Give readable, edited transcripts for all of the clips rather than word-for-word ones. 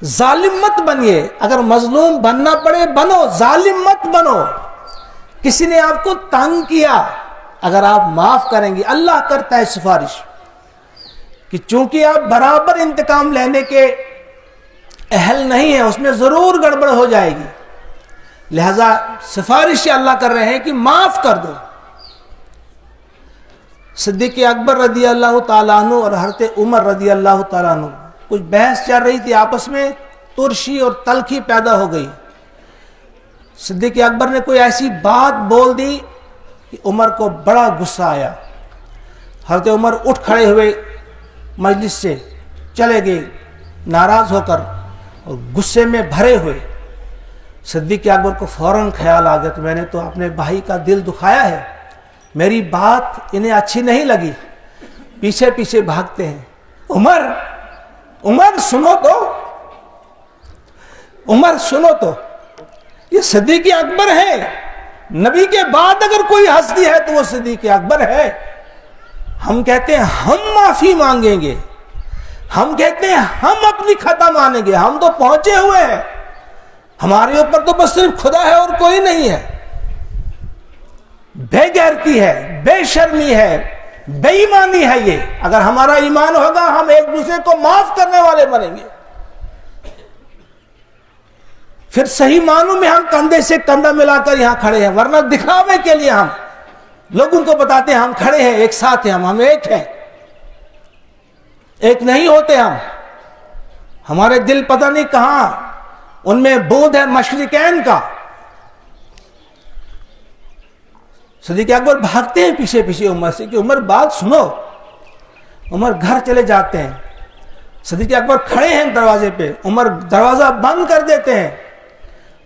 ظالم مت بنیے، اگر مظلوم بننا پڑے بنو، ظالم مت بنو۔ کسی نے آپ کو تنگ کیا، اگر آپ معاف کریں گے، اللہ کرتا ہے سفارش کہ چونکہ آپ برابر انتقام لینے کے اہل نہیں ہیں، اس میں ضرور گڑبڑ ہو جائے گی، لہذا سفارش اللہ کر رہے ہیں کہ معاف کر دو۔ صدیق اکبر رضی اللہ تعالیٰ عنہ اور حضرت عمر رضی اللہ تعالیٰ عنہ، کچھ بحث چل رہی تھی آپس میں، ترشی اور تلخی پیدا ہو گئی۔ صدیق اکبر نے کوئی ایسی بات بول دی کہ عمر کو بڑا غصہ آیا۔ حضرت عمر اٹھ کھڑے ہوئے، مجلس سے چلے گئے ناراض ہو کر اور غصے میں بھرے ہوئے۔ صدیق اکبر کو فوراً خیال آ گیا کہ میں نے تو اپنے بھائی کا دل دکھایا ہے، میری بات انہیں اچھی نہیں لگی، پیچھے پیچھے بھاگتے ہیں۔ عمر سنو تو، عمر سنو تو، یہ صدیق اکبر ہے، نبی کے بعد اگر کوئی ہستی ہے تو وہ صدیق اکبر ہے۔ ہم کہتے ہیں ہم معافی مانگیں گے، ہم کہتے ہیں ہم اپنی خطا مانیں گے، ہم تو پہنچے ہوئے ہیں، ہمارے اوپر تو بس صرف خدا ہے اور کوئی نہیں ہے۔ بے غیرتی ہے، بے شرمی ہے، بے ایمانی ہے یہ۔ اگر ہمارا ایمان ہوگا ہم ایک دوسرے کو معاف کرنے والے بنیں گے، پھر صحیح معنوں میں ہم کندھے سے کندھا ملا کر یہاں کھڑے ہیں، ورنہ دکھاوے کے لیے ہم لوگوں کو بتاتے ہیں ہم کھڑے ہیں، ایک ساتھ ہیں، ہم ایک ہیں، ایک نہیں ہوتے ہم۔ ہمارے دل پتہ نہیں کہاں، ان میں بود ہے مشرقین کا۔ صدیق اکبر بھاگتے ہیں پیچھے پیچھے عمر سے کہ عمر بات سنو۔ عمر گھر چلے جاتے ہیں، صدیق اکبر کھڑے ہیں دروازے پہ، عمر دروازہ بند کر دیتے ہیں،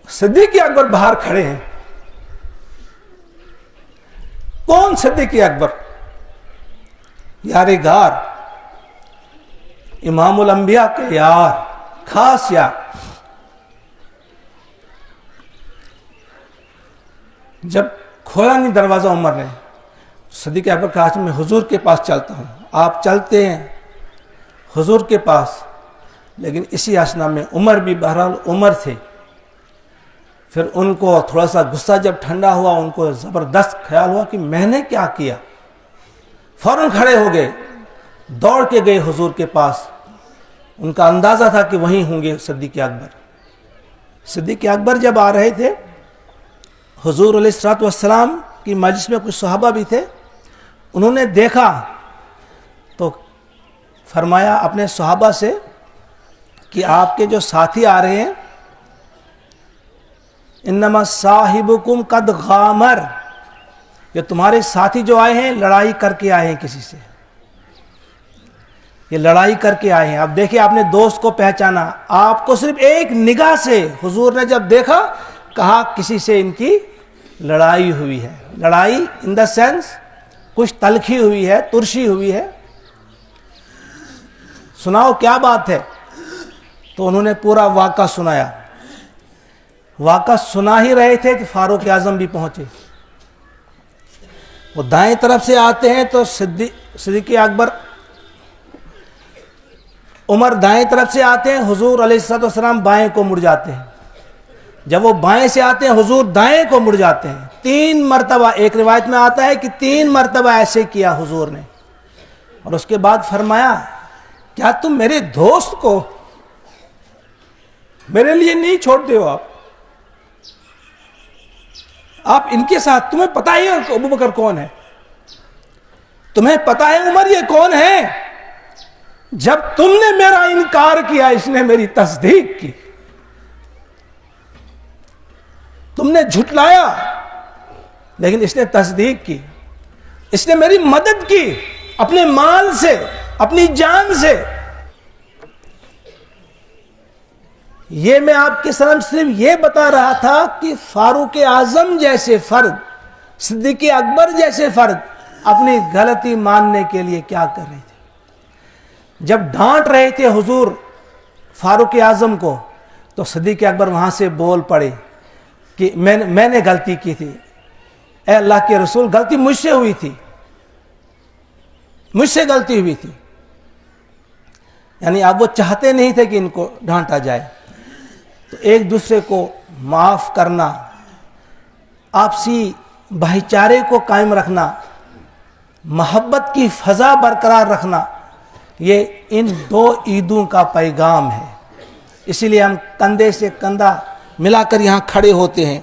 صدیق اکبر باہر کھڑے ہیں۔ کون صدیق اکبر؟ یار غار، امام الانبیاء کے یار، خاص یار۔ جب کھولا نہیں دروازہ عمر نے، صدیق اکبر کہا کہ میں حضور کے پاس چلتا ہوں۔ آپ چلتے ہیں حضور کے پاس، لیکن اسی اسنا میں عمر بھی بہرحال عمر تھے۔ پھر ان کو تھوڑا سا غصہ جب ٹھنڈا ہوا، ان کو زبردست خیال ہوا کہ میں نے کیا کیا، فوراً کھڑے ہو گئے، دوڑ کے گئے حضور کے پاس۔ ان کا اندازہ تھا کہ وہیں ہوں گے صدیق اکبر۔ صدیق اکبر جب آ رہے تھے، حضور علیہ الصلوۃ والسلام کی مجلس میں کچھ صحابہ بھی تھے، انہوں نے دیکھا تو فرمایا اپنے صحابہ سے کہ آپ کے جو ساتھی آ رہے ہیں، انما صاحبکم قد غامر، یہ تمہارے ساتھی جو آئے ہیں لڑائی کر کے آئے ہیں کسی سے، یہ لڑائی کر کے آئے ہیں۔ اب دیکھیں آپ نے دوست کو پہچانا، آپ کو صرف ایک نگاہ سے حضور نے جب دیکھا کہا کسی سے ان کی لڑائی ہوئی ہے۔ لڑائی ان دا سینس کچھ تلخی ہوئی ہے، ترشی ہوئی ہے۔ سناؤ کیا بات ہے؟ تو انہوں نے پورا واقعہ سنایا۔ واقعہ سنا ہی رہے تھے کہ فاروق اعظم بھی پہنچے۔ وہ دائیں طرف سے آتے ہیں تو صدیق اکبر، عمر دائیں طرف سے آتے ہیں، حضور علیہ الصلوۃ والسلام بائیں کو مڑ جاتے ہیں۔ جب وہ بائیں سے آتے ہیں حضور دائیں کو مڑ جاتے ہیں۔ 3 مرتبہ، ایک روایت میں آتا ہے کہ 3 مرتبہ ایسے کیا حضور نے، اور اس کے بعد فرمایا کیا تم میرے دوست کو میرے لیے نہیں چھوڑتے ہو؟ آپ ان کے ساتھ، تمہیں پتہ ہی ہے ابو بکر کون ہے، تمہیں پتہ ہے عمر یہ کون ہے؟ جب تم نے میرا انکار کیا اس نے میری تصدیق کی، تم نے جھٹلایا لیکن اس نے تصدیق کی، اس نے میری مدد کی اپنے مال سے، اپنی جان سے۔ یہ میں آپ کے سامنے صرف یہ بتا رہا تھا کہ فاروق اعظم جیسے فرد، صدیق اکبر جیسے فرد اپنی غلطی ماننے کے لیے کیا کر رہے تھے۔ جب ڈانٹ رہے تھے حضور فاروق اعظم کو تو صدیق اکبر وہاں سے بول پڑے کہ میں نے غلطی کی تھی، اے اللہ کے رسول غلطی مجھ سے ہوئی تھی، مجھ سے غلطی ہوئی تھی۔ یعنی اب وہ چاہتے نہیں تھے کہ ان کو ڈانٹا جائے. تو ایک دوسرے کو معاف کرنا, آپسی بھائی چارے کو قائم رکھنا, محبت کی فضا برقرار رکھنا, یہ ان 2 عیدوں کا پیغام ہے. اسی لیے ہم کندھے سے کندھا ملا کر یہاں کھڑے ہوتے ہیں.